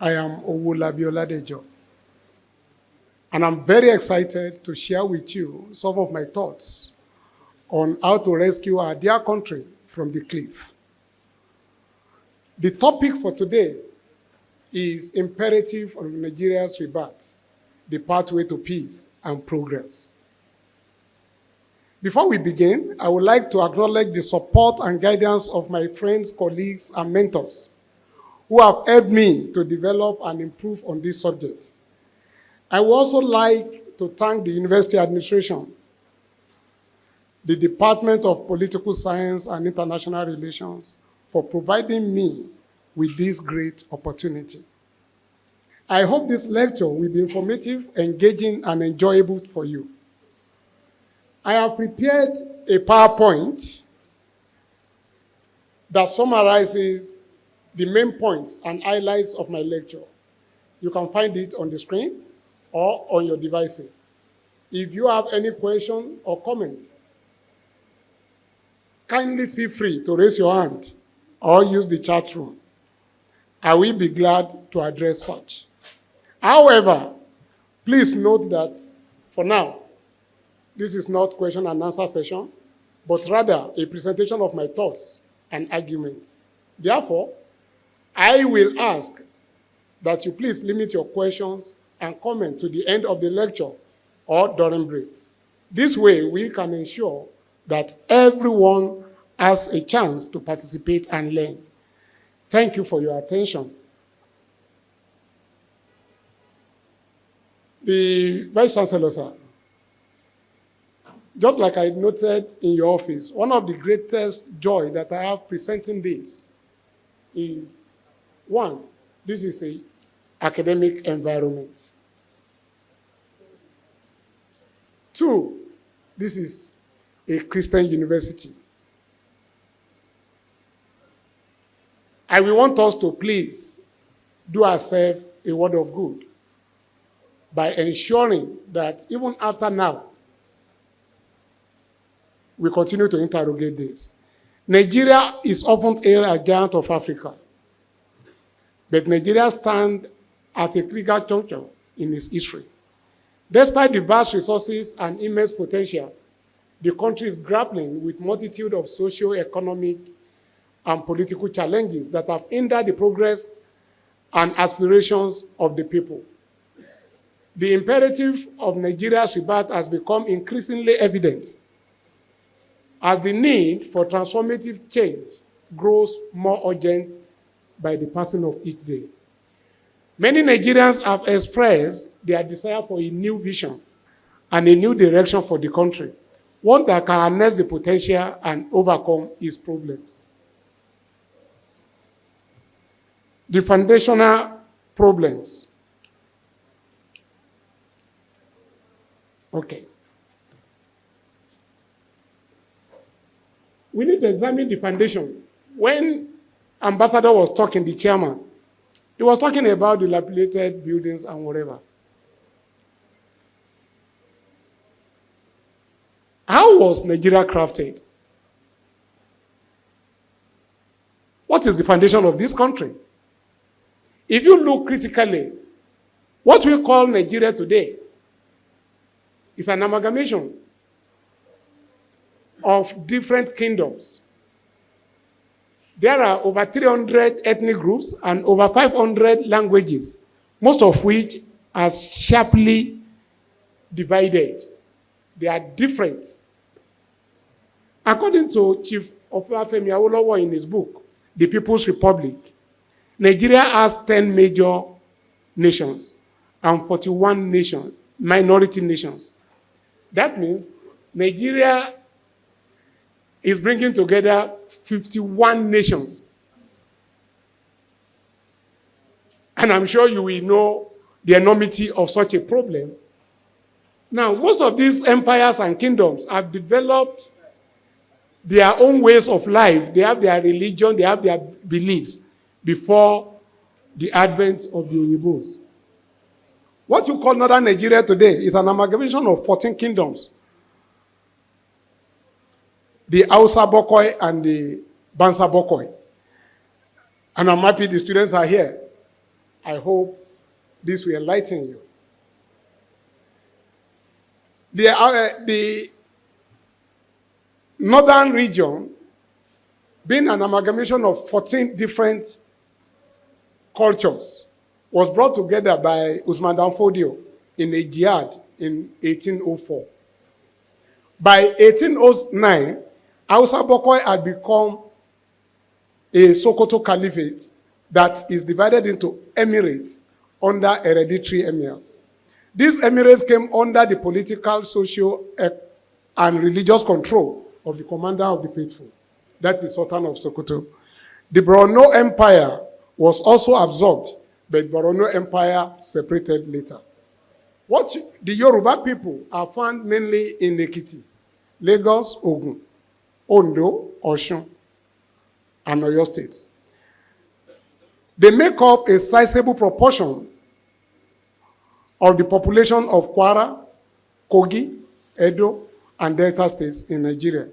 I am Owolabi Oladejo, and I'm very excited to share with you some of my thoughts on how to rescue our dear country from the cliff. The topic for today is imperative of Nigeria's rebirth, the pathway to peace and progress. Before we begin, I would like to acknowledge the support and guidance of my friends, colleagues, and mentors who have helped me to develop and improve on this subject. I would also like to thank the university administration, the Department of Political Science and International Relations for providing me with this great opportunity. I hope this lecture will be informative, engaging, and enjoyable for you. I have prepared a PowerPoint that summarizes the main points and highlights of my lecture. You can find it on the screen or on your devices. If you have any question or comment, kindly feel free to raise your hand or use the chat room. I will be glad to address such. However, please note that for now, this is not question and answer session, but rather a presentation of my thoughts and arguments. Therefore, I will ask that you please limit your questions and comments to the end of the lecture or during breaks. This way, we can ensure that everyone has a chance to participate and learn. Thank you for your attention. The Vice Chancellor, sir, just like I noted in your office, one of the greatest joy that I have presenting this is, one, this is an academic environment. Two, this is a Christian university. I will want us to please do ourselves a word of good by ensuring that even after now, we continue to interrogate this. Nigeria is often hailed as giant of Africa, but Nigeria stands at a critical juncture in its history. Despite the vast resources and immense potential, the country is grappling with multitude of socio-economic and political challenges that have hindered the progress and aspirations of the people. The imperative of Nigeria's rebirth has become increasingly evident as the need for transformative change grows more urgent by the passing of each day. Many Nigerians have expressed their desire for a new vision and a new direction for the country, one that can harness the potential and overcome its problems. The foundational problems. Okay. We need to examine the foundation. When Ambassador was talking, the chairman, he was talking about dilapidated buildings and whatever. How was Nigeria crafted? What is the foundation of this country? If you look critically, what we call Nigeria today is an amalgamation of different kingdoms. There are over 300 ethnic groups and over 500 languages, most of which are sharply divided. They are different. According to Chief Obafemi Awolowo in his book, The People's Republic, Nigeria has 10 major nations and 41 nations, minority nations. That means Nigeria is bringing together 51 nations. And I'm sure you will know the enormity of such a problem. Now, most of these empires and kingdoms have developed their own ways of life. They have their religion, they have their beliefs before the advent of the Unibos. What you call Northern Nigeria today is an amalgamation of 14 kingdoms. The Hausa Bokoi and the Bansa Bokoi. And I'm happy the students are here. I hope this will enlighten you. The northern region, being an amalgamation of 14 different cultures, was brought together by Usman Dan Fodio in a jihad in 1804. By 1809, Hausa Bokoi had become a Sokoto Caliphate that is divided into emirates under hereditary emirs. These emirates came under the political, social, and religious control of the commander of the faithful. That is Sultan of Sokoto. The Borno Empire was also absorbed, but Borno Empire separated later. The Yoruba people are found mainly in Ekiti, Lagos, Ogun, Ondo, Osun, and Oyo states. They make up a sizable proportion of the population of Kwara, Kogi, Edo, and Delta states in Nigeria.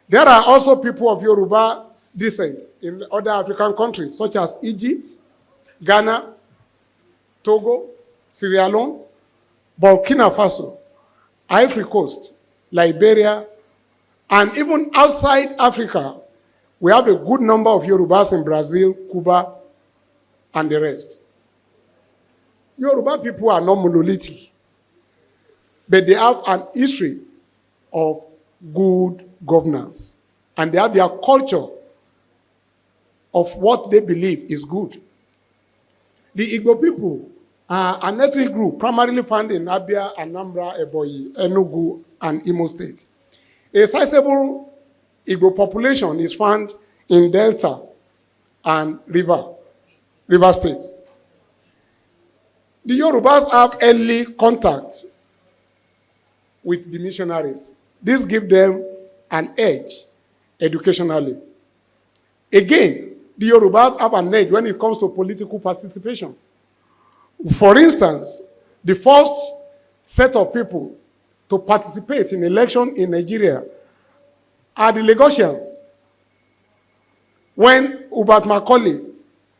There are also people of Yoruba descent in other African countries, such as Egypt, Ghana, Togo, Sierra Leone, Burkina Faso, Ivory Coast, Liberia, and even outside Africa, we have a good number of Yorubas in Brazil, Cuba, and the rest. Yoruba people are not monolithic, but they have an history of good governance, and they have their culture of what they believe is good. The Igbo people are an ethnic group primarily found in Abia, Anambra, Ebonyi, Enugu, and Imo State. A sizable Igbo population is found in Delta and River states. The Yorubas have early contact with the missionaries. This gives them an edge educationally. Again, the Yorubas have an edge when it comes to political participation. For instance, the first set of people to participate in election in Nigeria are the Lagosians. When Ubat Macaulay,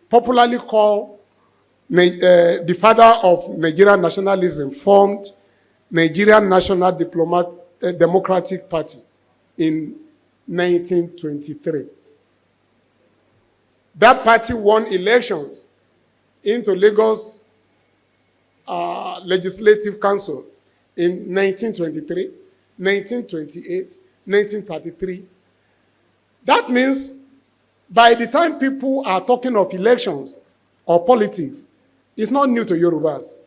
popularly called the father of Nigerian nationalism, formed Nigerian National Democratic Party in 1923. That party won elections into Lagos Legislative Council in 1923, 1928, 1933. That means by the time people are talking of elections or politics, it's not new to Yorubas.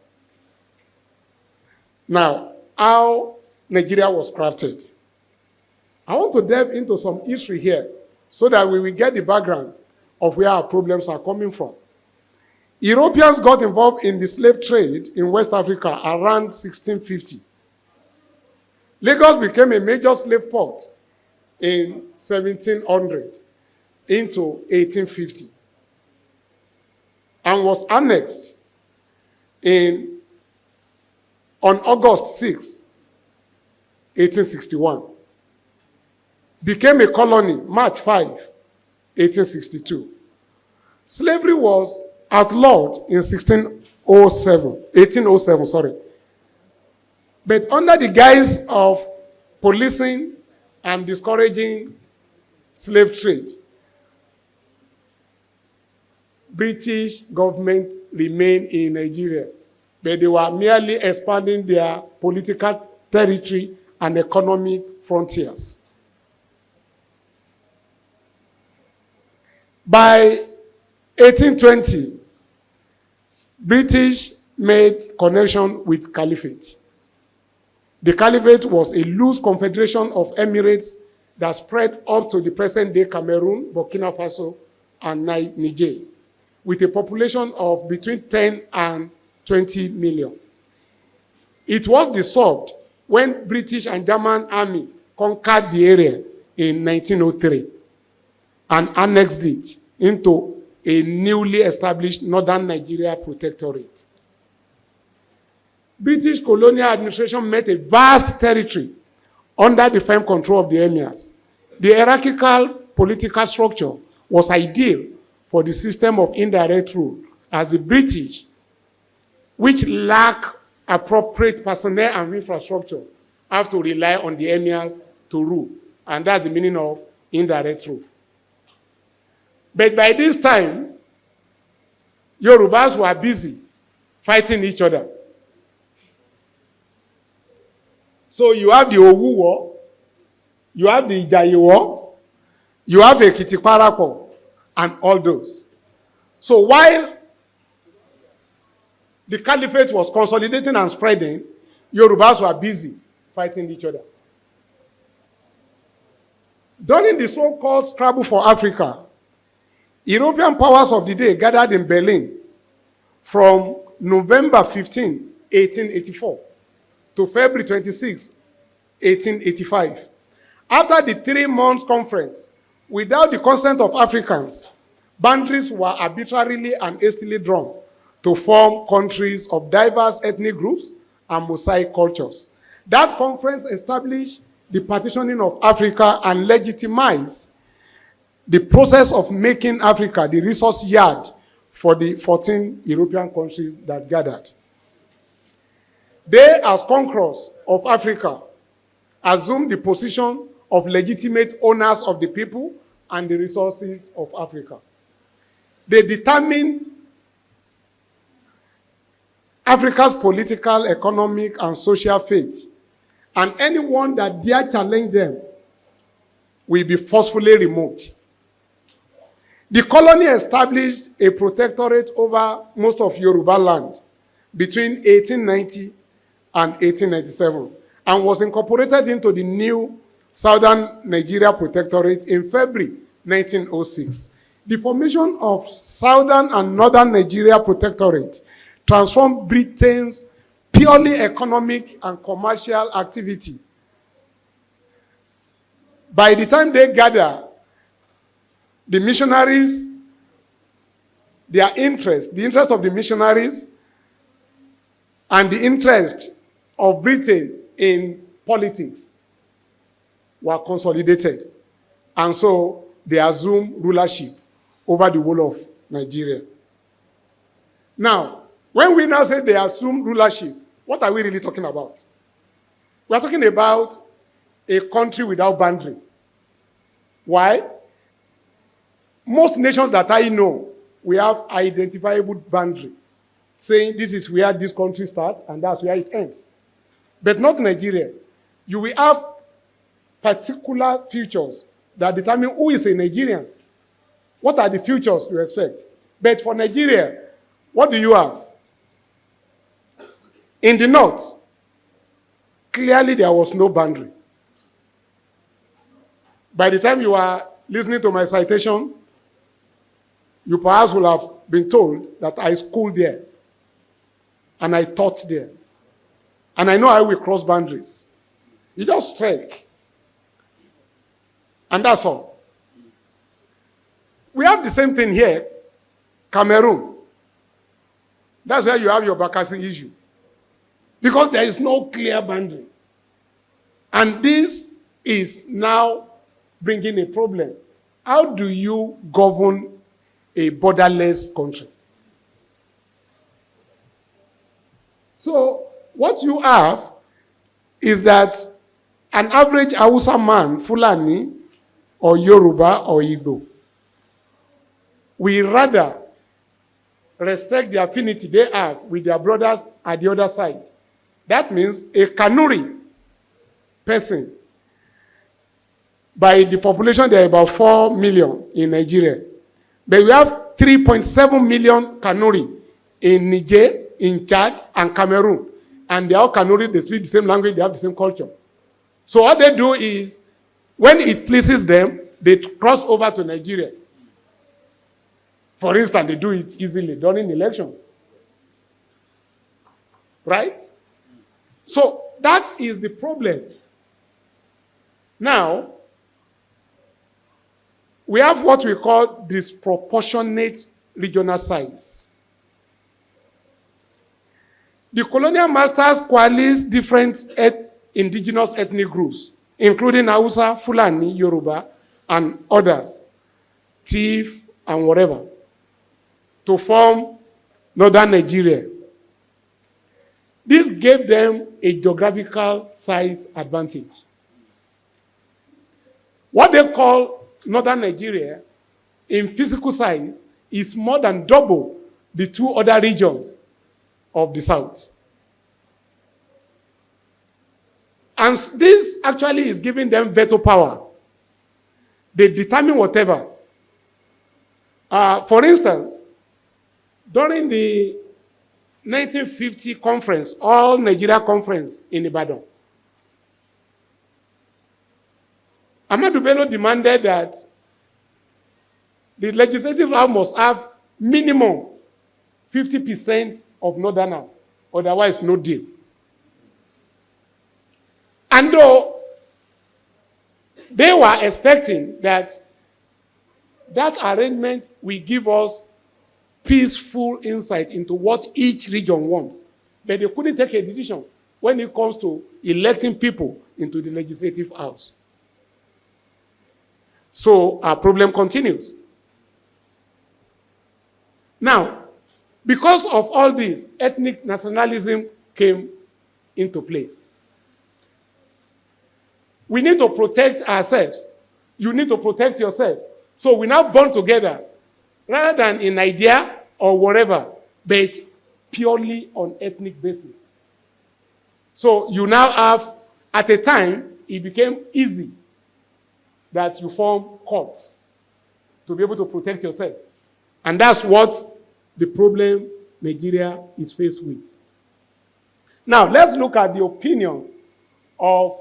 Now, how Nigeria was crafted. I want to delve into some history here so that we will get the background of where our problems are coming from. Europeans got involved in the slave trade in West Africa around 1650. Lagos became a major slave port in 1700 into 1850 and was annexed on August 6, 1861. Became a colony March 5, 1862. Slavery was outlawed in 1807. But under the guise of policing and discouraging slave trade, British government remained in Nigeria, but they were merely expanding their political territory and economic frontiers. By 1820, British made connection with Caliphate. The Caliphate was a loose confederation of emirates that spread up to the present-day Cameroon, Burkina Faso, and Niger, with a population of between 10 and 20 million. It was dissolved when British and German army conquered the area in 1903 and annexed it into a newly established Northern Nigeria Protectorate. British colonial administration met a vast territory under the firm control of the emirs. The hierarchical political structure was ideal for the system of indirect rule as the British, which lack appropriate personnel and infrastructure, have to rely on the emirs to rule. And that's the meaning of indirect rule. But by this time, Yorubas were busy fighting each other. So you have the Owu War, you have the Ijayi War, you have Ekiti Parapọ̀, and all those. So while the caliphate was consolidating and spreading, Yorubas were busy fighting each other. During the so-called Scrabble for Africa, European powers of the day gathered in Berlin from November 15, 1884 to February 26, 1885. After the 3-month conference, without the consent of Africans, boundaries were arbitrarily and hastily drawn to form countries of diverse ethnic groups and mosaic cultures. That conference established the partitioning of Africa and legitimized the process of making Africa the resource yard for the 14 European countries that gathered. They, as conquerors of Africa, assumed the position of legitimate owners of the people and the resources of Africa. They determined Africa's political, economic, and social fate, and anyone that dare challenge them will be forcefully removed. The colony established a protectorate over most of Yoruba land between 1890 and 1897 and was incorporated into the new Southern Nigeria Protectorate in February 1906. The formation of Southern and Northern Nigeria Protectorate transformed Britain's purely economic and commercial activity. By the time they gather, the missionaries, their interest, the interest of the missionaries, and the interest of Britain in politics were consolidated. And so they assumed rulership over the whole of Nigeria. Now, when we now say they assume rulership, what are we really talking about? We are talking about a country without boundary. Why? Most nations that I know, we have identifiable boundary, saying this is where this country starts and that's where it ends. But not Nigeria. You will have particular features that determine who is a Nigerian. What are the features you expect? But for Nigeria, what do you have? In the north, clearly there was no boundary. By the time you are listening to my citation, you perhaps will have been told that I schooled there and I taught there. And I know I will cross boundaries. You just strike. And that's all. We have the same thing here, Cameroon. That's where you have your Bakassi issue. Because there is no clear boundary. And this is now bringing a problem. How do you govern a borderless country? So what you have is that an average Hausa man, Fulani, or Yoruba, or Igbo, we rather respect the affinity they have with their brothers at the other side. That means a Kanuri person, by the population, there are about 4 million in Nigeria. But we have 3.7 million Kanuri in Niger, in Chad, and Cameroon. And they are all Kanuri, they speak the same language, they have the same culture. So what they do is, when it pleases them, they cross over to Nigeria. For instance, they do it easily during elections. Right? So that is the problem. Now, we have what we call disproportionate regional size. The colonial masters coalesced different indigenous ethnic groups, including Hausa, Fulani, Yoruba, and others, Tiv, and whatever, to form northern Nigeria. This gave them a geographical size advantage. What they call northern Nigeria in physical size is more than double the two other regions of the south. And this actually is giving them veto power. They determine whatever. For instance, during the 1950 conference, All Nigeria Conference in Ibadan, Ahmadu Bello demanded that the legislative house must have minimum 50% of northerners, otherwise no deal. And though they were expecting that that arrangement will give us peaceful insight into what each region wants, but they couldn't take a decision when it comes to electing people into the legislative house. So our problem continues. Now, because of all this, ethnic nationalism came into play. We need to protect ourselves. You need to protect yourself. So we now bond together, rather than in idea or whatever, but purely on ethnic basis. So you now have, at a time, it became easy that you form courts to be able to protect yourself. And that's what the problem Nigeria is faced with. Now, let's look at the opinion of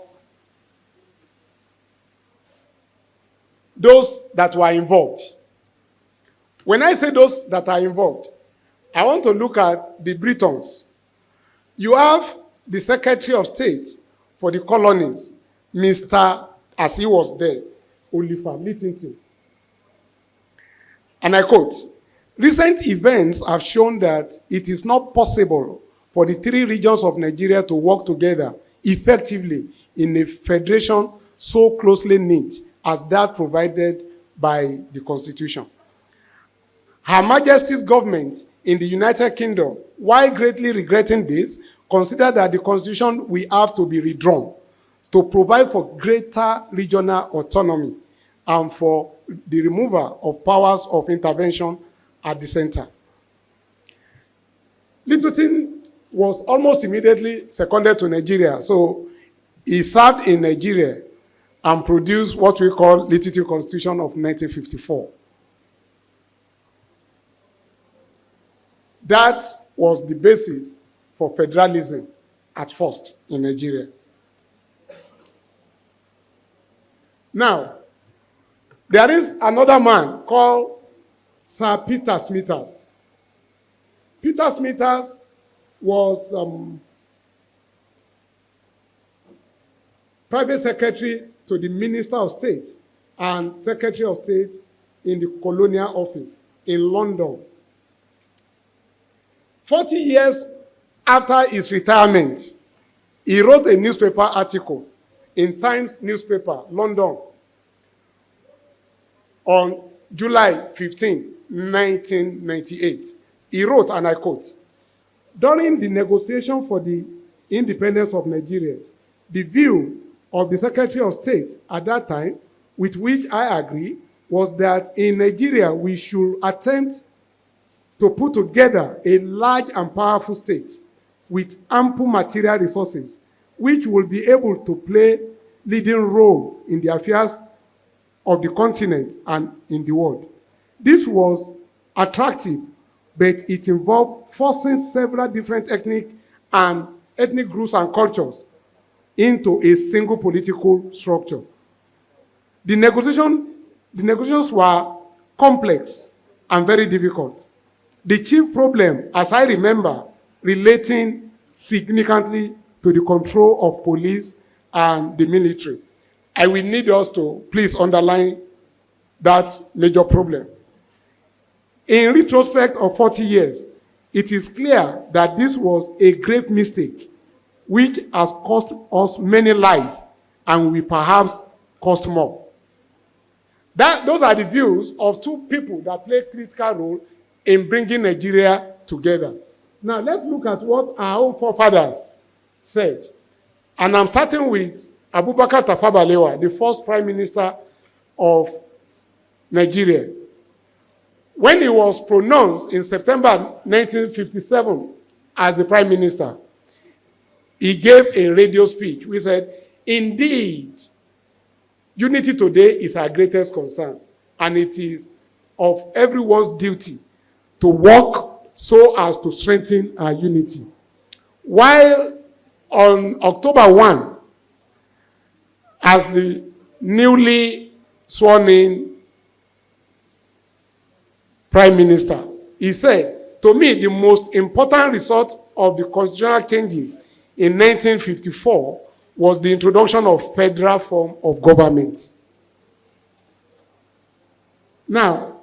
those that were involved. When I say those that are involved, I want to look at the Britons. You have the Secretary of State for the colonies, Mr. as he was there, Oliver Littington. And I quote, "Recent events have shown that it is not possible for the three regions of Nigeria to work together effectively in a federation so closely knit as that provided by the Constitution. Her Majesty's government in the United Kingdom, while greatly regretting this, consider that the Constitution will have to be redrawn to provide for greater regional autonomy and for the removal of powers of intervention at the center." Littleton was almost immediately seconded to Nigeria, so he served in Nigeria and produced what we call Littleton Constitution of 1954. That was the basis for federalism at first in Nigeria. Now, there is another man called Sir Peter Smithers. Peter Smithers was private secretary to the Minister of State and Secretary of State in the Colonial Office in London. 40 years after his retirement, he wrote a newspaper article in Times newspaper, London, on July 15, 1998. He wrote, and I quote, "During the negotiation for the independence of Nigeria, the view of the Secretary of State at that time, with which I agree, was that in Nigeria we should attempt to put together a large and powerful state with ample material resources, which will be able to play leading role in the affairs of the continent and in the world. This was attractive, but it involved forcing several different ethnic groups and cultures into a single political structure. The negotiations were complex and very difficult. The chief problem, as I remember, relating significantly to the control of police and the military. I will need us to please underline that major problem. In retrospect of 40 years, it is clear that this was a grave mistake which has cost us many lives and will perhaps cost more. Those are the views of two people that play a critical role in bringing Nigeria together. Now, let's look at what our own forefathers said. And I'm starting with Abubakar Tafawa Balewa, the first prime minister of Nigeria. When he was pronounced in September 1957 as the prime minister, he gave a radio speech which said, "Indeed, unity today is our greatest concern, and it is of everyone's duty to work so as to strengthen our unity." While on October 1, as the newly sworn-in prime minister, he said, "To me, the most important result of the constitutional changes in 1954 was the introduction of federal form of government." Now,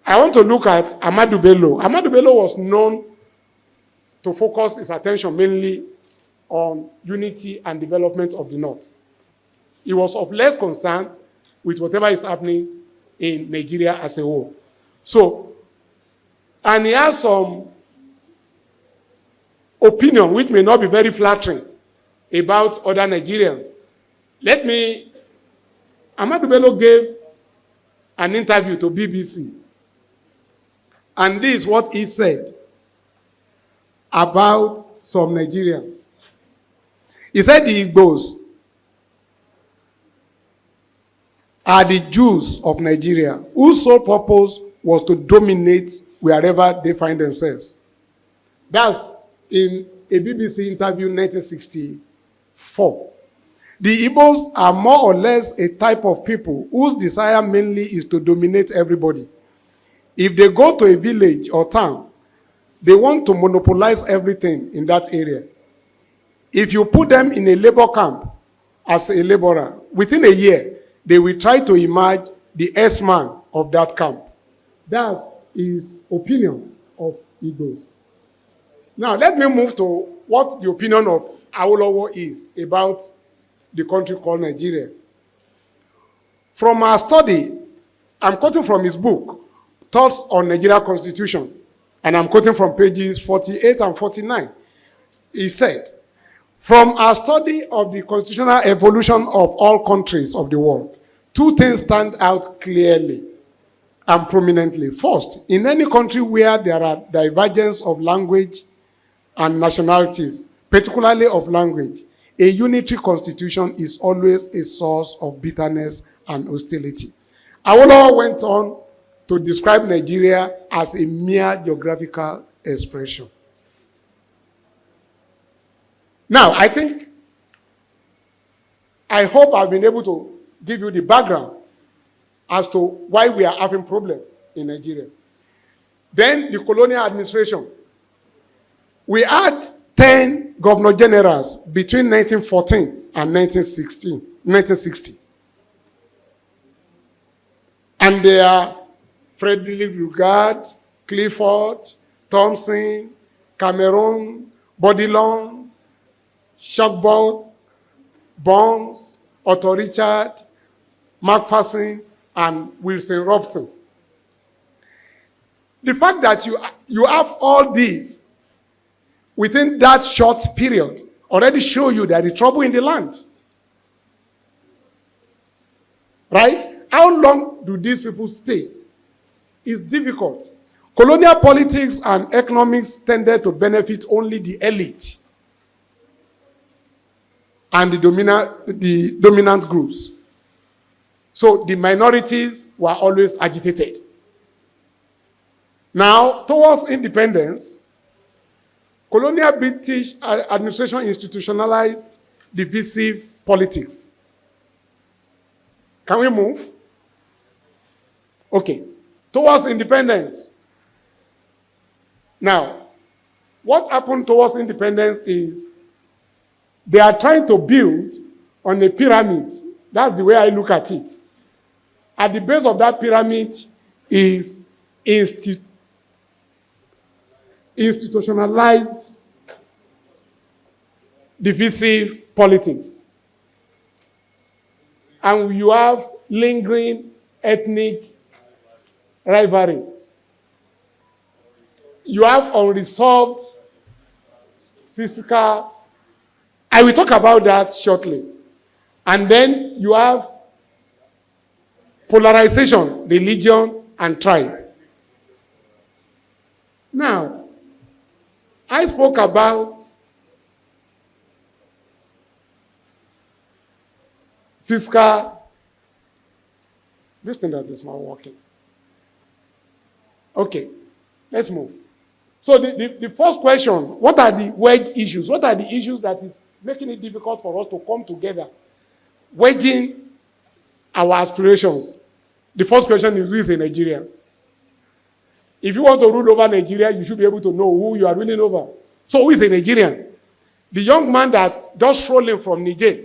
I want to look at Ahmadu Bello. Ahmadu Bello was known to focus his attention mainly on unity and development of the North. He was of less concern with whatever is happening in Nigeria as a whole. So, and he has some opinion which may not be very flattering about other Nigerians. Ahmadu Bello gave an interview to BBC, and this is what he said about some Nigerians. He said the Igbos are the Jews of Nigeria, whose sole purpose was to dominate wherever they find themselves. That's in a BBC interview in 1964. The Igbos are more or less a type of people whose desire mainly is to dominate everybody. If they go to a village or town, they want to monopolize everything in that area. If you put them in a labor camp as a laborer, within a year, they will try to emerge the S-man of that camp. That's his opinion of Igbos. Now, let me move to what the opinion of Awolowo is about the country called Nigeria. From our study, I'm quoting from his book, Thoughts on Nigeria Constitution, and I'm quoting from pages 48 and 49. He said, "From our study of the constitutional evolution of all countries of the world, two things stand out clearly and prominently. First, in any country where there are divergence of language and nationalities, particularly of language, a unitary constitution is always a source of bitterness and hostility." Awolowo went on to describe Nigeria as a mere geographical expression. Now, I hope I've been able to give you the background as to why we are having problems in Nigeria. Then the colonial administration. We had 10 governor generals between 1914 and 1960. And they are Frederick Lugard, Clifford, Thompson, Cameron, Bodilon, Shockbolt, Bonds, Otto Richard, Macpherson, and Wilson Robson. The fact that you have all these within that short period already show you there is trouble in the land. Right? How long do these people stay? It's difficult. Colonial politics and economics tended to benefit only the elite and the dominant groups. So the minorities were always agitated. Now, towards independence, colonial British administration institutionalized divisive politics. Can we move? Okay. Towards independence. Now, what happened towards independence is they are trying to build on a pyramid. That's the way I look at it. At the base of that pyramid is institutionalized divisive politics. And you have lingering ethnic rivalry. You have unresolved physical. I will talk about that shortly. And then you have polarization, religion, and tribe. Now, I spoke about physical. This thing that is not working. Okay, let's move. So the first question, what are the wedge issues? What are the issues that is making it difficult for us to come together, wedging our aspirations? The first question is, who is a Nigerian? If you want to rule over Nigeria, you should be able to know who you are ruling over. So who is a Nigerian? The young man that just strolling from Niger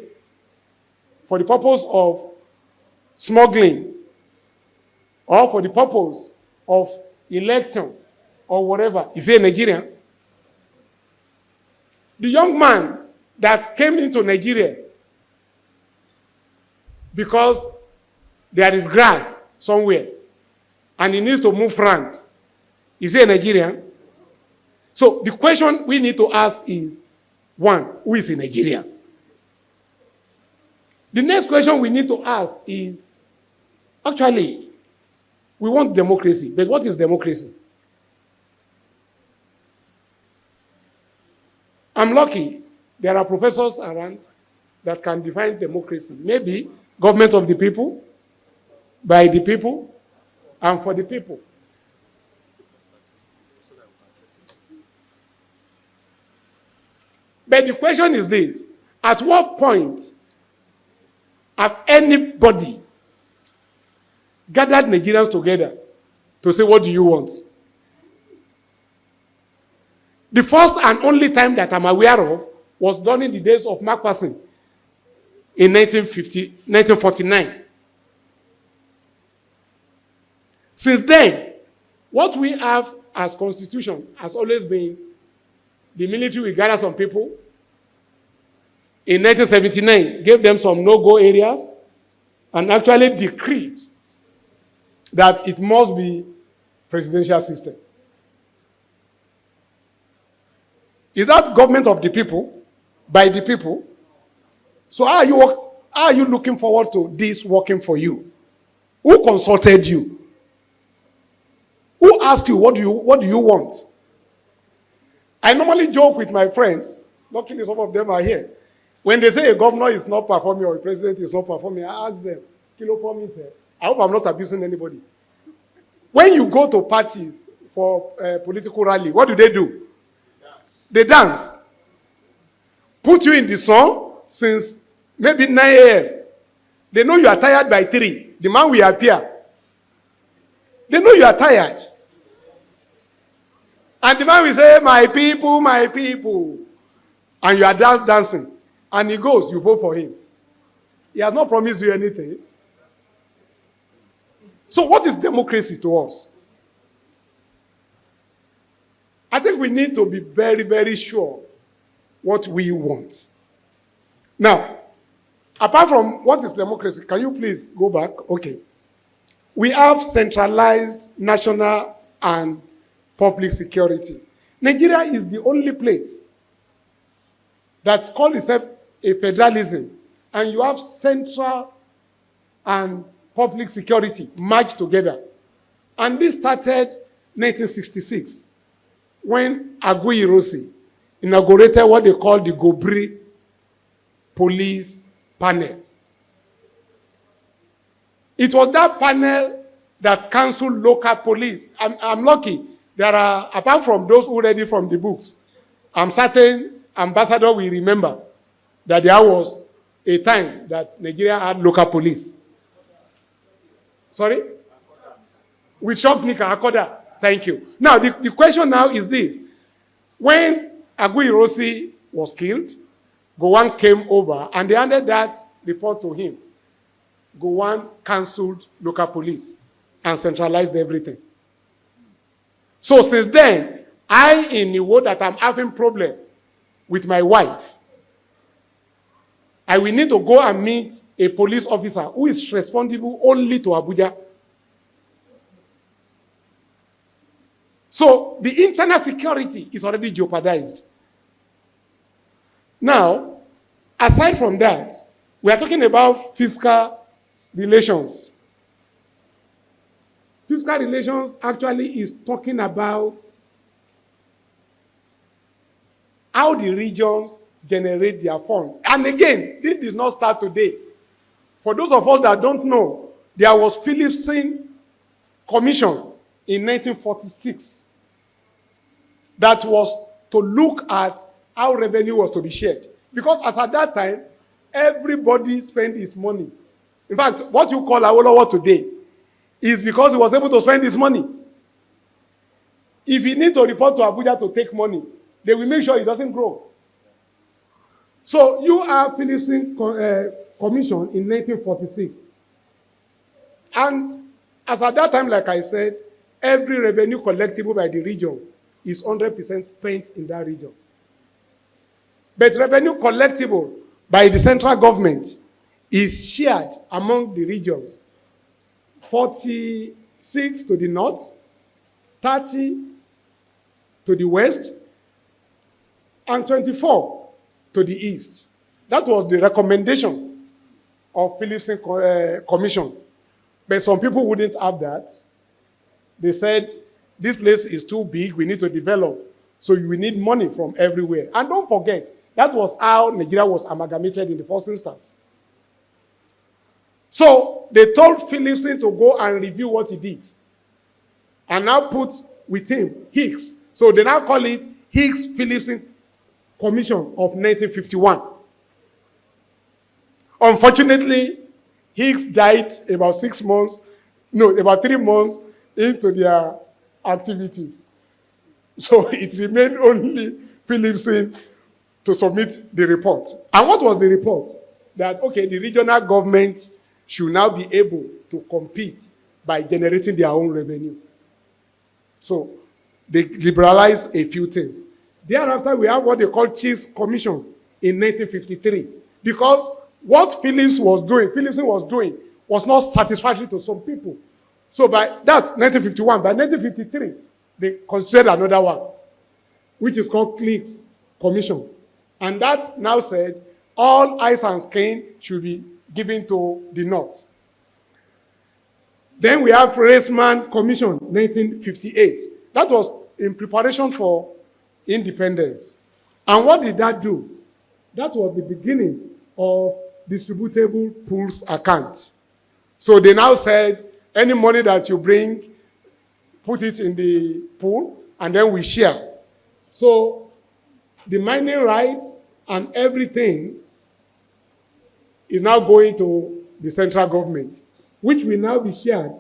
for the purpose of smuggling or for the purpose of election or whatever, is he a Nigerian? The young man that came into Nigeria because there is grass somewhere and he needs to move around, is he a Nigerian? So the question we need to ask is, one, who is a Nigerian? The next question we need to ask is, actually, we want democracy, but what is democracy? I'm lucky there are professors around that can define democracy. Maybe government of the people, by the people, and for the people. But the question is this: at what point have anybody gathered Nigerians together to say, what do you want? The first and only time that I'm aware of was during the days of Macpherson in 1949. Since then, what we have as constitution has always been the military will gather some people. In 1979, gave them some no-go areas and actually decreed that it must be presidential system. Is that government of the people, by the people? So how are you looking forward to this working for you? Who consulted you? Who asked you, what do you want? I normally joke with my friends, luckily some of them are here. When they say a governor is not performing or a president is not performing, I ask them, Kilo promise, I hope I'm not abusing anybody. When you go to parties for a political rally, what do? They dance. Put you in the sun since maybe 9 a.m. They know you are tired by 3. The man will appear. They know you are tired. And the man will say, my people, my people. And you are dancing. And he goes, you vote for him. He has not promised you anything. So what is democracy to us? I think we need to be very, very sure what we want. Now, apart from what is democracy, can you please go back? Okay. We have centralized national and public security. Nigeria is the only place that calls itself a federalism, and you have central and public security merged together. And this started 1966. When Aguiyi-Ironsi inaugurated what they call the Gobri police panel. It was that panel that canceled local police. I'm lucky. There are, apart from those who read it from the books, I'm certain ambassador will remember that there was a time that Nigeria had local police. Sorry? With Shopnika, Akoda. Thank you. Now, the question now is this. When Aguiyi-Ironsi was killed, Gowon came over and they handed that report to him. Gowon cancelled local police and centralized everything. So since then, I in the world that I'm having problem with my wife, I will need to go and meet a police officer who is responsible only to Abuja. So the internal security is already jeopardized. Now, aside from that, we are talking about fiscal relations. Fiscal relations actually is talking about how the regions generate their funds. And again, this did not start today. For those of us that don't know, there was Philipson Commission in 1946 that was to look at how revenue was to be shared. Because as at that time, everybody spent his money. In fact, what you call Owolabi today is because he was able to spend his money. If he needs to report to Abuja to take money, they will make sure he doesn't grow. So you have Philipson Commission in 1946. And as at that time, like I said, every revenue collectible by the region is 100% spent in that region. But revenue collectible by the central government is shared among the regions. 46 to the north, 30 to the west, and 24 to the east. That was the recommendation of Philipson Commission. But some people wouldn't have that. They said, this place is too big, we need to develop. So we need money from everywhere. And don't forget, that was how Nigeria was amalgamated in the first instance. So they told Philipson to go and review what he did. And now put with him Hicks. So they now call it Hicks-Philipson Commission of 1951. Unfortunately, Hicks died about 3 months into their activities. So it remained only Philipson to submit the report. And what was the report? That, okay, the regional government should now be able to compete by generating their own revenue. So they liberalized a few things. Thereafter, we have what they call Chiefs Commission in 1953. Because what Philipson was doing was not satisfactory to some people. So by that, 1951, by 1953, they considered another one, which is called Clicks Commission. And that now said, all ice and skin should be given to the north. Then we have Raceman Commission, 1958. That was in preparation for independence. And what did that do? That was the beginning of distributable pools account. So they now said, any money that you bring, put it in the pool, and then we share. So the mining rights and everything is now going to the central government, which will now be shared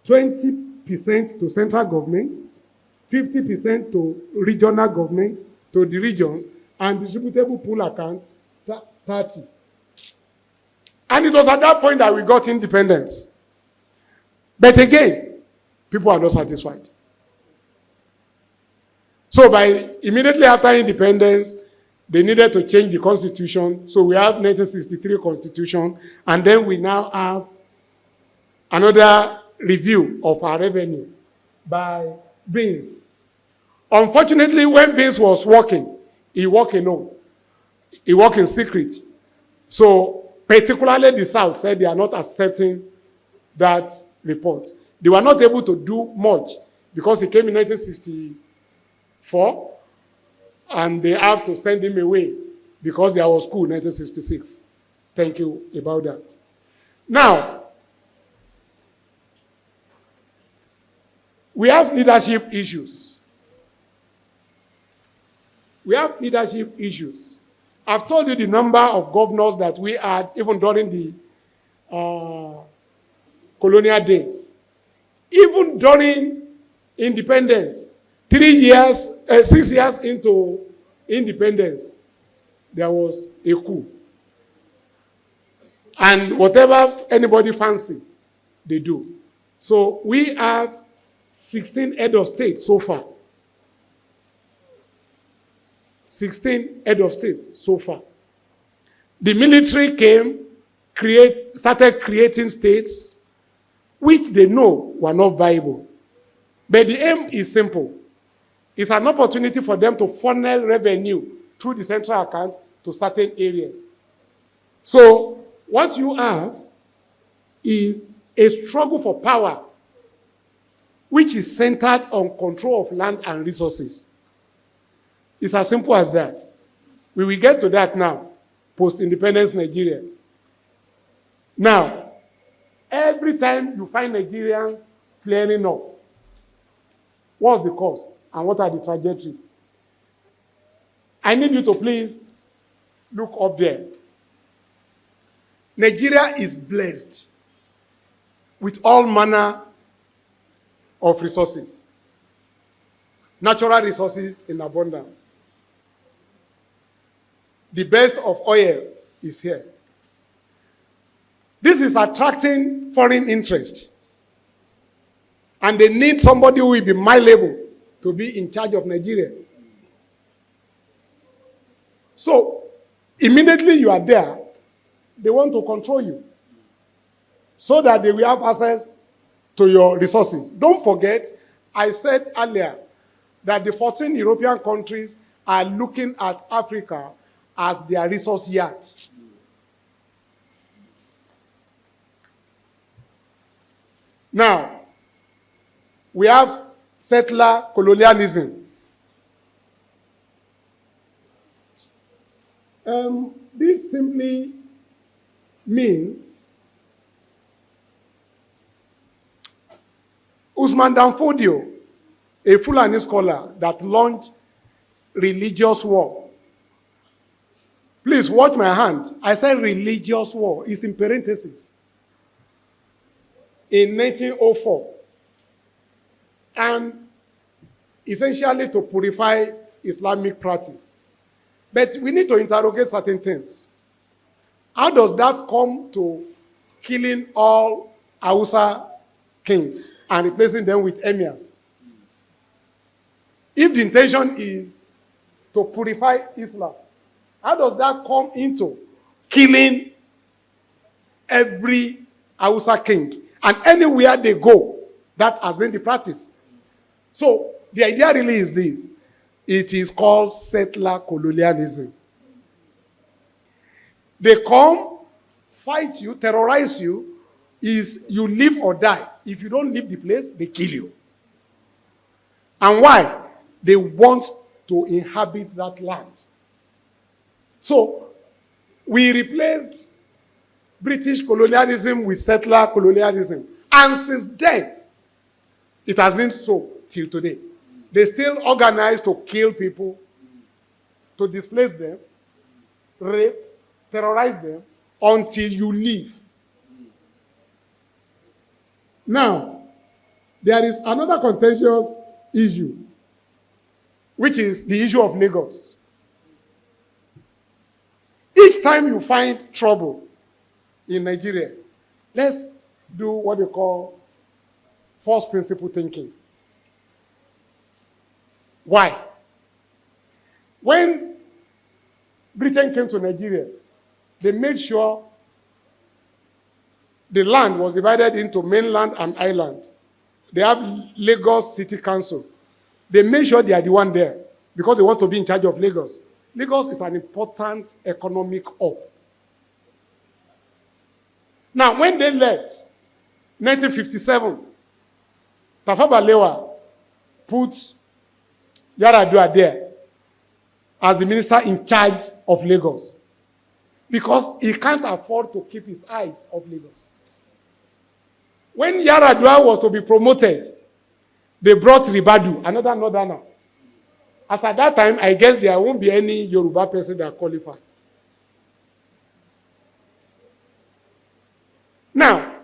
20% to central government, 50% to regional government, to the regions, and distributable pool account 30. And it was at that point that we got independence. But again, people are not satisfied. So immediately after independence, they needed to change the constitution. So we have 1963 constitution, and then we now have another review of our revenue by Beans. Unfortunately, when Beans was working, he worked alone. He worked in secret. So particularly the South said they are not accepting that report. They were not able to do much because he came in 1964, and they have to send him away because there was coup in 1966. Thank you about that. Now, we have leadership issues. I've told you the number of governors that we had even during the colonial days. Even during independence, 6 years into independence, there was a coup. And whatever anybody fancy, they do. So we have 16 head of state so far. 16 head of states so far. The military started creating states which they know were not viable. But the aim is simple. It's an opportunity for them to funnel revenue through the central account to certain areas. So what you have is a struggle for power, which is centered on control of land and resources. It's as simple as that. We will get to that now, post-independence Nigeria. Now, every time you find Nigerians flaring up, what's the cause and what are the trajectories? I need you to please look up there. Nigeria is blessed with all manner of resources, natural resources in abundance. The best of oil is here. This is attracting foreign interest. And they need somebody who will be malleable to be in charge of Nigeria. So, immediately you are there, they want to control you so that they will have access to your resources. Don't forget, I said earlier that the 14 European countries are looking at Africa as their resource yard. Now, we have settler colonialism. This simply means Usman Danfodio, a Fulani scholar that launched religious war. Please watch my hand. I said religious war. It's in parentheses. In 1904. And essentially to purify Islamic practice. But we need to interrogate certain things. How does that come to killing all Hausa kings and replacing them with emirs? If the intention is to purify Islam, how does that come into killing every Hausa king? And anywhere they go, that has been the practice. So the idea really is this. It is called settler colonialism. They come, fight you, terrorize you, is you live or die. If you don't leave the place, they kill you. And why? They want to inhabit that land. So, we replaced British colonialism with settler colonialism. And since then, it has been so till today. They still organize to kill people, to displace them, rape, terrorize them, until you leave. Now, there is another contentious issue, which is the issue of Lagos. Each time you find trouble in Nigeria, let's do what they call first principle thinking. Why? When Britain came to Nigeria, they made sure the land was divided into mainland and island. They have Lagos City Council. They made sure they are the one there because they want to be in charge of Lagos. Lagos is an important economic hub. Now, when they left, 1957, Tafawa Balewa put Yaradua there as the minister in charge of Lagos because he can't afford to keep his eyes off Lagos. When Yaradua was to be promoted, they brought Ribadu, another northerner. As at that time, I guess there won't be any Yoruba person that qualified. Now,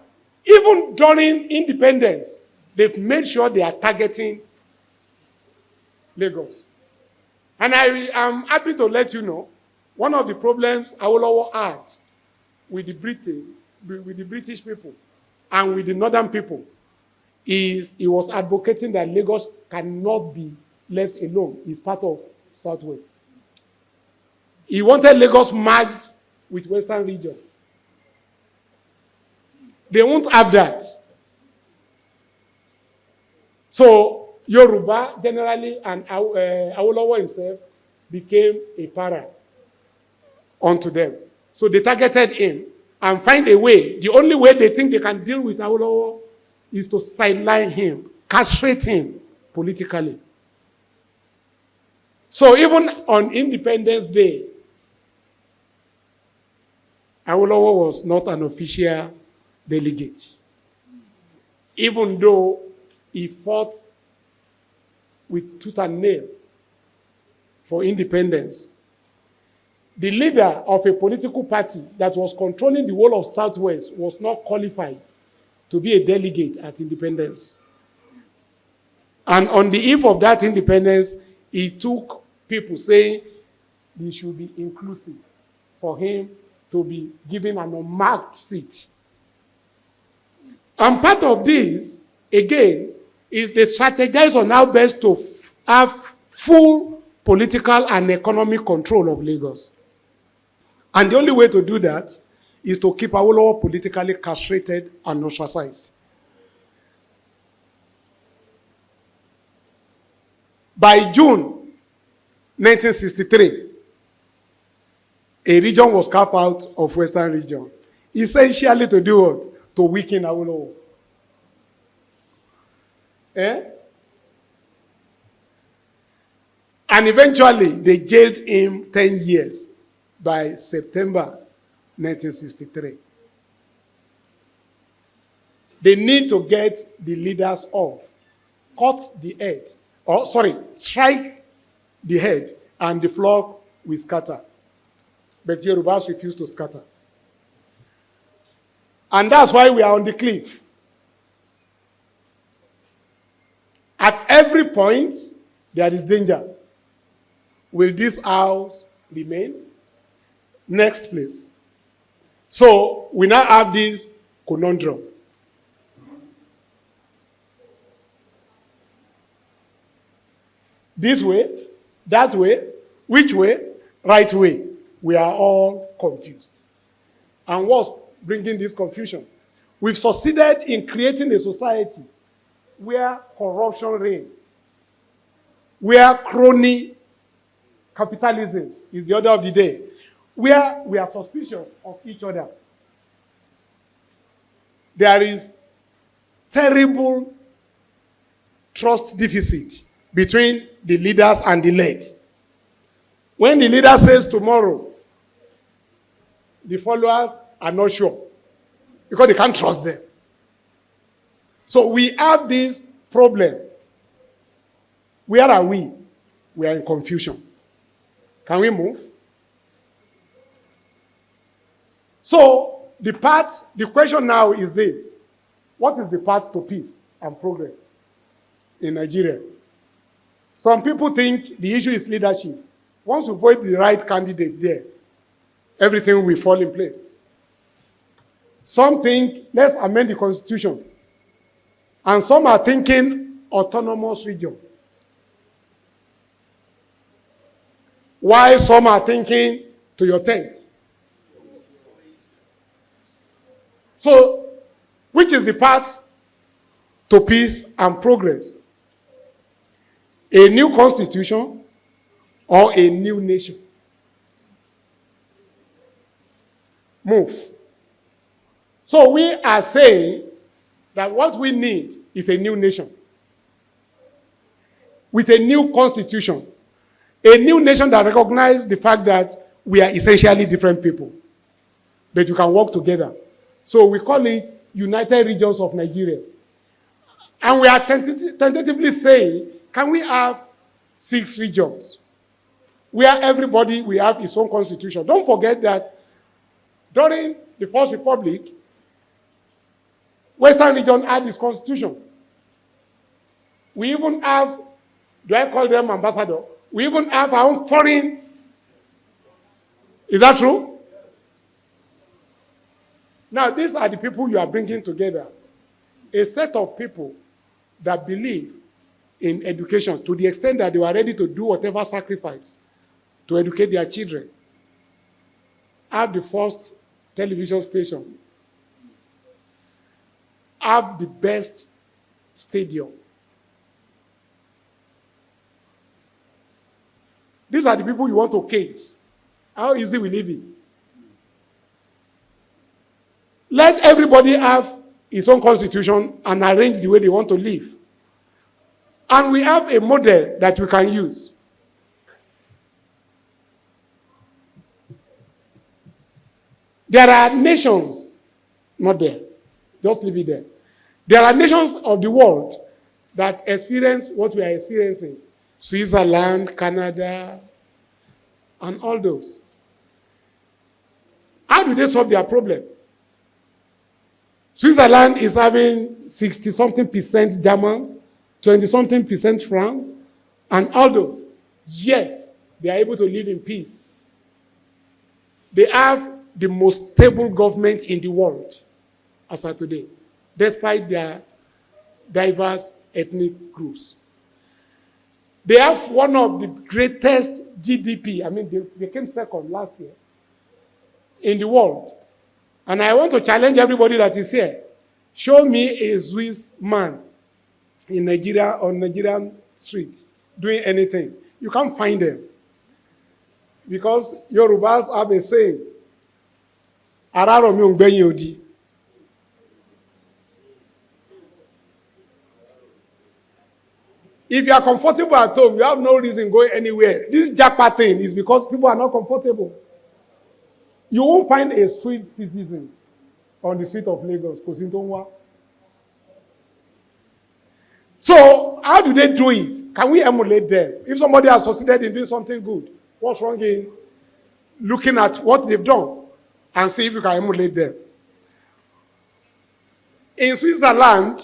even during independence, they've made sure they are targeting Lagos. And I am happy to let you know, one of the problems Awolowo had with the British people and with the northern people is he was advocating that Lagos cannot be left alone. It's part of Southwest. He wanted Lagos merged with Western region. They won't have that. So Yoruba generally and Awolowo himself became a para unto them. So they targeted him and find a way. The only way they think they can deal with Awolowo is to sideline him, castrate him politically. So even on Independence Day, Awolowo was not an official delegate, even though he fought with tooth and nail for independence. The leader of a political party that was controlling the whole of Southwest was not qualified to be a delegate at independence. And on the eve of that independence, he took people saying they should be inclusive for him to be given an unmarked seat. And part of this, again, is they strategize on how best to have full political and economic control of Lagos. And the only way to do that is to keep Awolowo politically castrated and ostracized. By June 1963, a region was carved out of Western region, essentially to do what? To weaken Awolowo. And eventually, they jailed him 10 years by September 1963. They need to get the leaders off, cut the head, strike the head, and the flock will scatter. But Yorubas refuse to scatter. And that's why we are on the cliff. At every point, there is danger. Will this house remain? Next, please. So, we now have this conundrum. This way, that way, which way, right way. We are all confused. And what's bringing this confusion? We've succeeded in creating a society where corruption reigns, where crony capitalism is the order of the day, where we are suspicious of each other. There is terrible trust deficit between the leaders and the led. When the leader says tomorrow, the followers are not sure because they can't trust them. So we have this problem. Where are we? We are in confusion. Can we move? So the question now is this. What is the path to peace and progress in Nigeria? Some people think the issue is leadership. Once we vote the right candidate there, everything will fall in place. Some think, let's amend the constitution. And some are thinking autonomous region. While some are thinking to your tent. So, which is the path to peace and progress? A new constitution or a new nation? Move. So we are saying that what we need is a new nation with a new constitution, a new nation that recognizes the fact that we are essentially different people, but we can work together. So we call it United Regions of Nigeria. And we are tentatively saying, can we have 6 regions where everybody will have his own constitution? Don't forget that during the First Republic, Western region had its constitution. We even have, do I call them ambassador? We even have our own foreign. Is that true? Now, these are the people you are bringing together. A set of people that believe in education to the extent that they were ready to do whatever sacrifice to educate their children. Have the first television station. Have the best stadium. These are the people you want to cage. How easy will it be? Let everybody have his own constitution and arrange the way they want to live. And we have a model that we can use. There are nations, not there, just leave it there. There are nations of the world that experience what we are experiencing. Switzerland, Canada, and all those. How do they solve their problem? Switzerland is having 60-something% Germans, 20-something% France, and all those. Yet, they are able to live in peace. They have the most stable government in the world as of today, despite their diverse ethnic groups. They have one of the greatest GDP. I mean, they came second last year in the world. And I want to challenge everybody that is here. Show me a Swiss man in Nigeria on Nigerian street doing anything. You can't find them. Because Yorubas have a saying, Araro mi ongbeyin odi. If you are comfortable at home, you have no reason going anywhere. This jackpot thing is because people are not comfortable. You won't find a Swiss citizen on the street of Lagos. So, how do they do it? Can we emulate them? If somebody has succeeded in doing something good, what's wrong in looking at what they've done and see if you can emulate them? In Switzerland,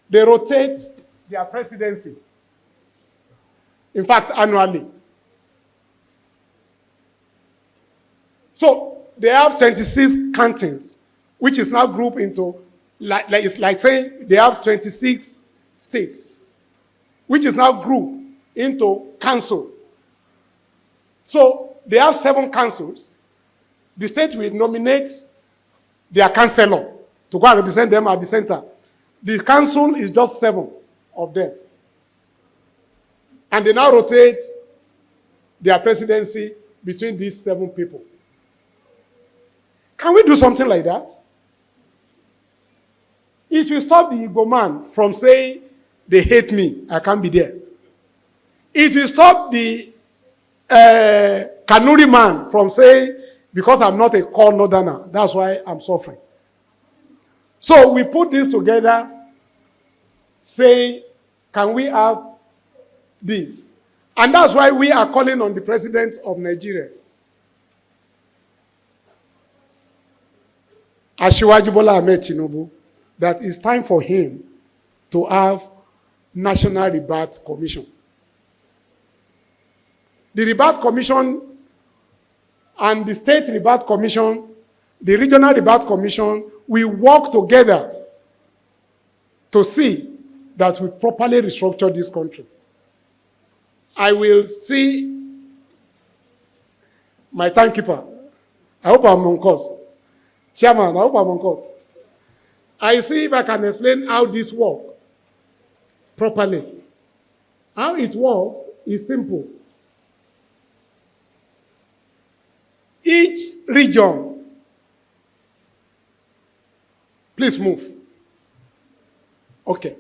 they rotate their presidency. In fact, annually. So they have 26 cantons, which is now grouped into, it's like saying they have 26 states, which is now grouped into council. So they have 7 councils. The state will nominate their councillor to go and represent them at the center. The council is just 7 of them. And they now rotate their presidency between these 7 people. Can we do something like that? It will stop the Igbo man from saying, they hate me, I can't be there. It will stop the Kanuri man from saying, because I'm not a core northerner, that's why I'm suffering. So we put this together, saying, can we have this? And that's why we are calling on the president of Nigeria, Asiwaju Bola Ahmed Tinubu, that it's time for him to have National Rebirth Commission. The Rebirth Commission and the State Rebirth Commission, the Regional Rebirth Commission, will work together to see that we properly restructure this country. I will see my timekeeper. I hope I'm on course. Chairman, I hope I'm on course. I see if I can explain how this works properly. How it works is simple. Each region, please move. Okay.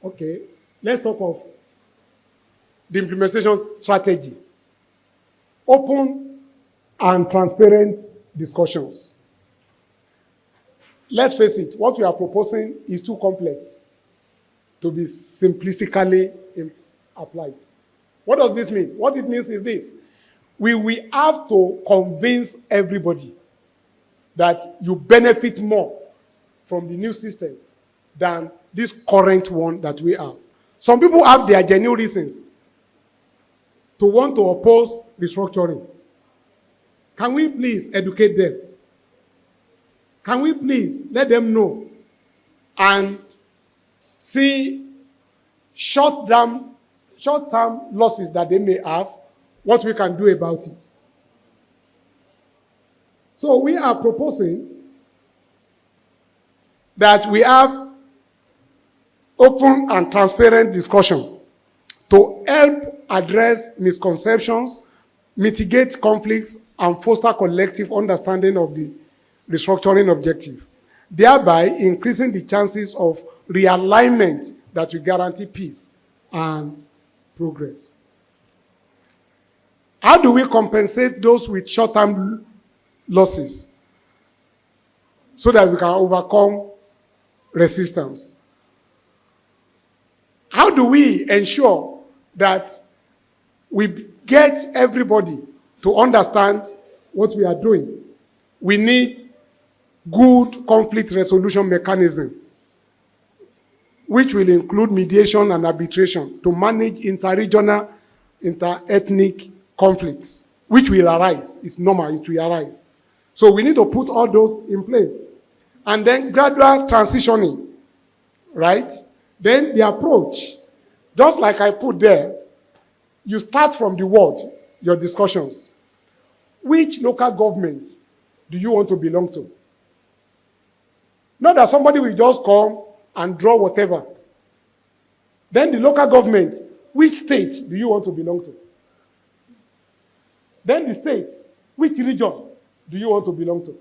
Okay. Let's talk of the implementation strategy. Open and transparent discussions. Let's face it, what we are proposing is too complex to be simplistically applied. What does this mean? What it means is this. We will have to convince everybody that you benefit more from the new system than this current one that we have. Some people have their genuine reasons to want to oppose restructuring. Can we please educate them? Can we please let them know and see short-term losses that they may have, what we can do about it? So we are proposing that we have open and transparent discussion to help address misconceptions, mitigate conflicts, and foster collective understanding of the restructuring objective, thereby increasing the chances of realignment that will guarantee peace and progress. How do we compensate those with short-term losses so that we can overcome resistance? How do we ensure that we get everybody to understand what we are doing? We need good conflict resolution mechanism, which will include mediation and arbitration to manage inter-regional, inter-ethnic conflicts, which will arise. It's normal, it will arise. So we need to put all those in place. And then gradual transitioning, right? Then the approach, just like I put there, you start from the word, your discussions. Which local government do you want to belong to? Not that somebody will just come and draw whatever. Then the local government, which state do you want to belong to? Then the state, which region do you want to belong to?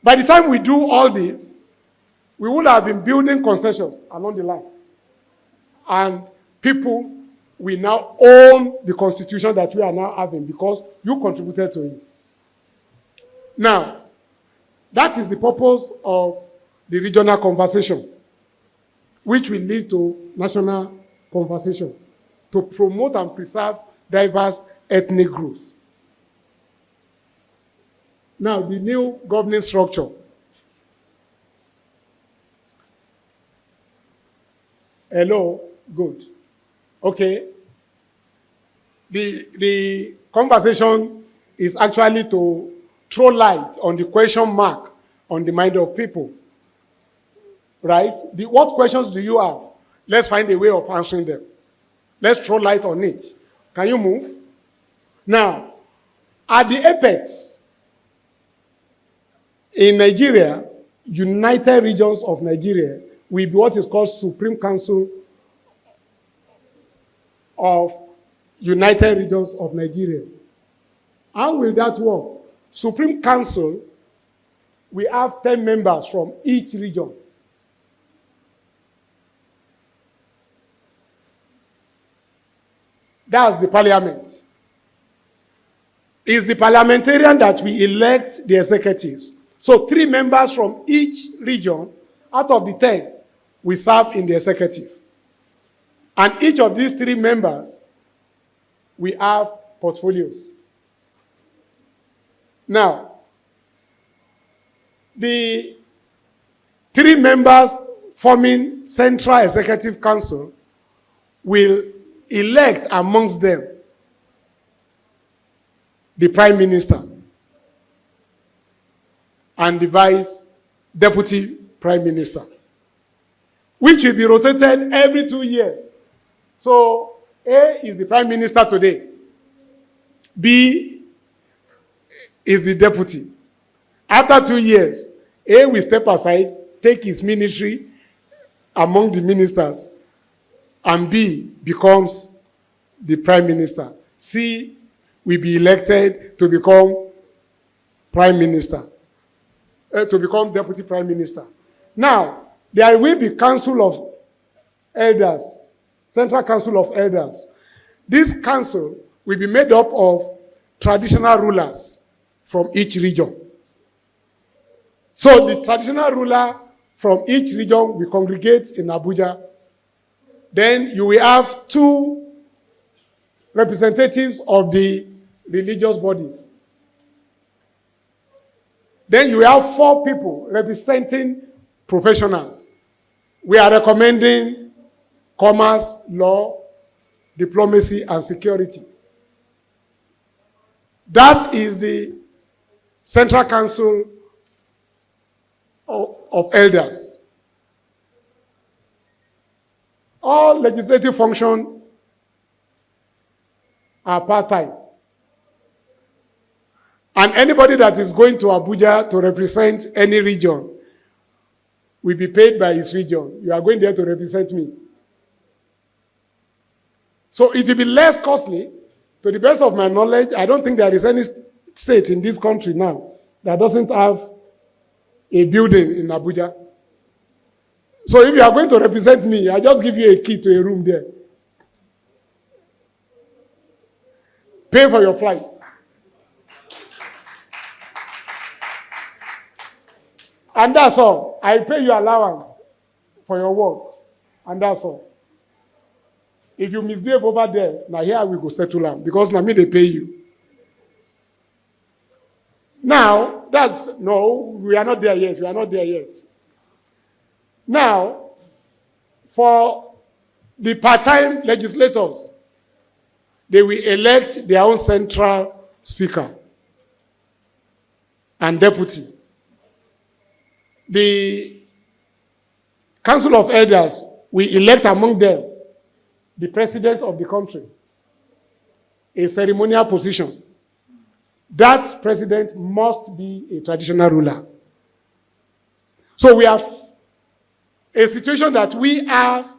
By the time we do all this, we would have been building concessions along the line. And people will now own the constitution that we are now having because you contributed to it. Now, that is the purpose of the regional conversation, which will lead to national conversation, to promote and preserve diverse ethnic groups. Now, the new governing structure. Hello, good. Okay. The conversation is actually to throw light on the question mark on the mind of people. Right? What questions do you have? Let's find a way of answering them. Let's throw light on it. Can you move? Now, at the apex, in Nigeria, United Regions of Nigeria will be what is called Supreme Council of United Regions of Nigeria. How will that work? Supreme Council, we have 10 members from each region. That's the parliament. It's the parliamentarian that we elect the executives. So 3 members from each region out of the 10 will serve in the executive. And each of these 3 members, we have portfolios. Now, the 3 members forming Central Executive Council will elect amongst them the Prime Minister and the Vice Deputy Prime Minister, which will be rotated every 2 years. So A is the Prime Minister today. B is the Deputy. After 2 years, A will step aside, take his ministry among the ministers, and B becomes the Prime Minister. C will be elected to become Prime Minister, to become Deputy Prime Minister. Now, there will be Council of Elders, Central Council of Elders. This council will be made up of traditional rulers from each region. So the traditional ruler from each region will congregate in Abuja. Then you will have 2 representatives of the religious bodies. Then you will have 4 people representing professionals. We are recommending commerce, law, diplomacy, and security. That is the Central Council of Elders. All legislative functions are part-time. And anybody that is going to Abuja to represent any region will be paid by his region. You are going there to represent me. So it will be less costly. To the best of my knowledge, I don't think there is any state in this country now that doesn't have a building in Abuja. So if you are going to represent me, I just give you a key to a room there. Pay for your flight. And that's all. I pay your allowance for your work. And that's all. If you misbehave over there, now here we go settle them. Because now me they pay you. Now, we are not there yet. We are not there yet. Now, for the part-time legislators, they will elect their own central speaker and deputy. The Council of Elders will elect among them the president of the country, a ceremonial position. That president must be a traditional ruler. So we have a situation that we have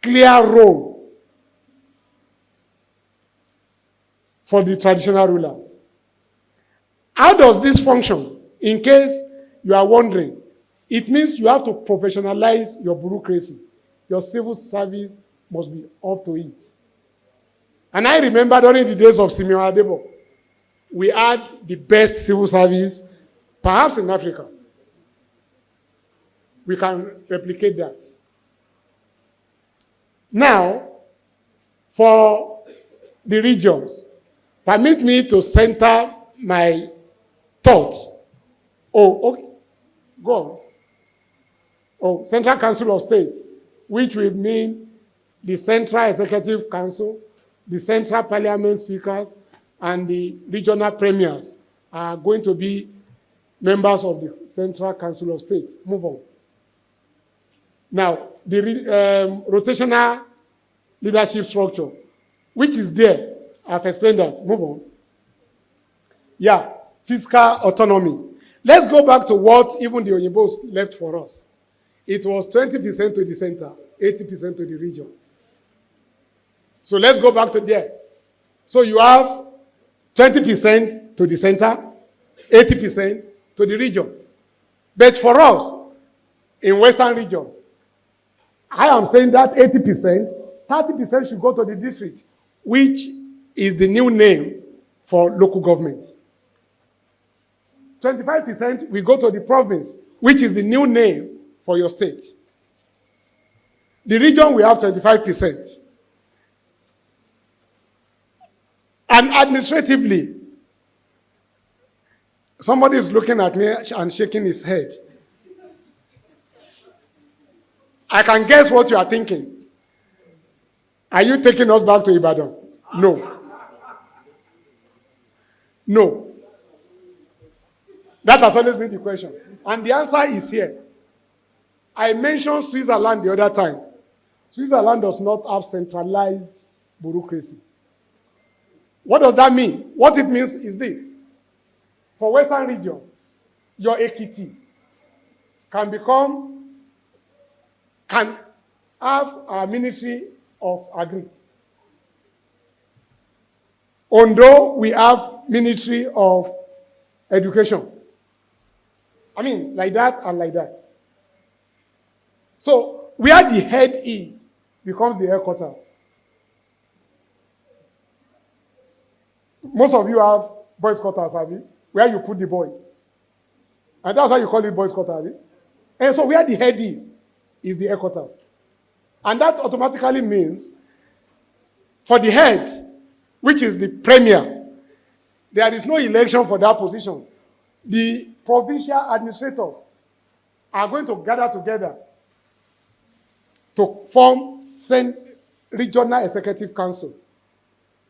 clear role for the traditional rulers. How does this function? In case you are wondering, it means you have to professionalize your bureaucracy. Your civil service must be up to it. And I remember during the days of Simeon Adebo, we had the best civil service, perhaps in Africa. We can replicate that. Now, for the regions, permit me to center my thoughts. Oh, okay. Go on. Oh, Central Council of State, which will mean the Central Executive Council, the Central Parliament Speakers, and the regional premiers are going to be members of the Central Council of State. Move on. Now, the rotational leadership structure, which is there, I've explained that. Move on. Yeah, fiscal autonomy. Let's go back to what even the Oyinbos left for us. It was 20% to the center, 80% to the region. So let's go back to there. So you have 20% to the center, 80% to the region. But for us, in Western region, I am saying that 80%, 30% should go to the district, which is the new name for local government. 25% will go to the province, which is the new name for your state. The region will have 25%. And administratively, somebody is looking at me and shaking his head. I can guess what you are thinking. Are you taking us back to Ibadan? No. No. That has always been the question. And the answer is here. I mentioned Switzerland the other time. Switzerland does not have centralized bureaucracy. What does that mean? What it means is this. For Western region, your Ekiti can have a ministry of agri. Ondo, we have ministry of education. I mean, like that and like that. So, where the head is becomes the headquarters. Most of you have boys' quarters, have you? Where you put the boys. And that's why you call it boys' quarters, have you? And so where the head is the headquarters. And that automatically means for the head, which is the premier, there is no election for that position. The provincial administrators are going to gather together to form regional executive council.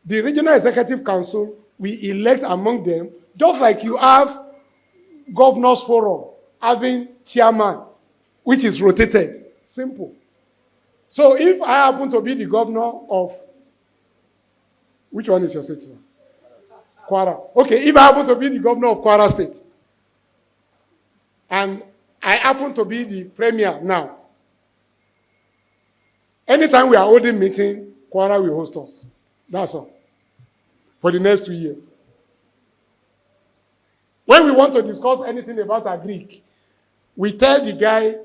The regional executive council will elect among them, just like you have governors forum having chairman, which is rotated. Simple. So if I happen to be the governor of, which one is your state? Kwara. Okay, if I happen to be the governor of Kwara State, and I happen to be the premier now, Anytime we are holding meeting, Kwara will host us. That's all. For the next 2 years. When we want to discuss anything about our Greek, we tell the guy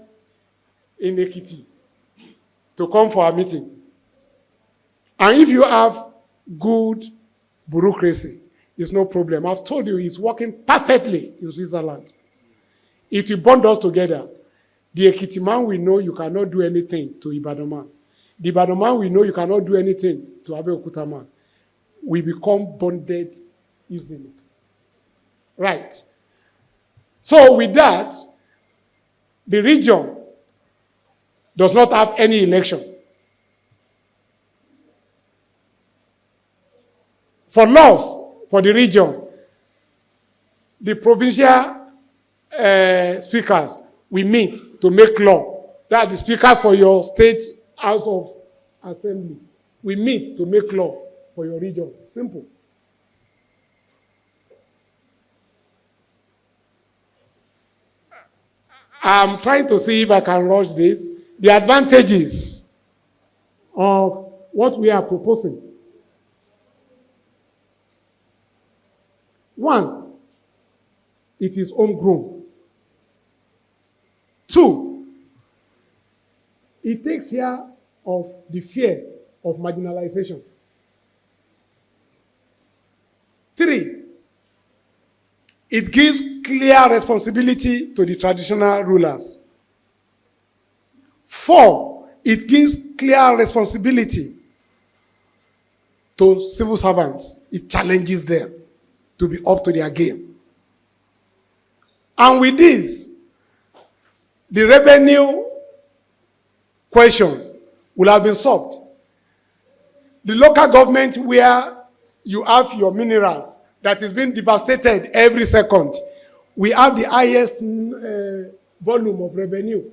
in Ekiti to come for our meeting. And if you have good bureaucracy, it's no problem. I've told you it's working perfectly in Switzerland. It will bond us together. The Ekiti man will know you cannot do anything to Ibadan man. The Ibadan man will know you cannot do anything to Abeokuta man. We become bonded easily. Right. So with that, the region does not have any election. For laws, for the region, the provincial speakers, we meet to make law. That's the speaker for your state House of Assembly. We meet to make law for your region. Simple. I'm trying to see if I can rush this. The advantages of what we are proposing. One, it is homegrown. Two, it takes care of the fear of marginalization. Three, it gives clear responsibility to the traditional rulers. Four, it gives clear responsibility to civil servants. It challenges them to be up to their game. And with this, the revenue question will have been solved. The local government where you have your minerals that is being devastated every second, we have the highest volume of revenue.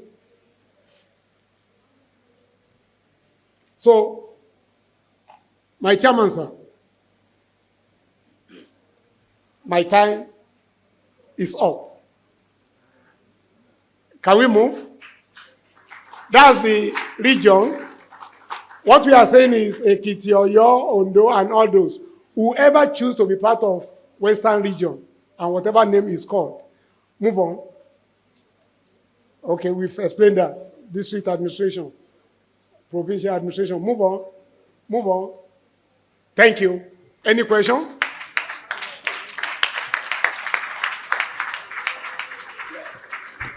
So, my chairman, sir, my time is up. Can we move? That's the regions. What we are saying is Ekiti, Oyo, Ondo, and all those. Whoever choose to be part of Western region, and whatever name is called, move on. Okay, we've explained that. District administration, provincial administration, move on. Move on. Thank you. Any question?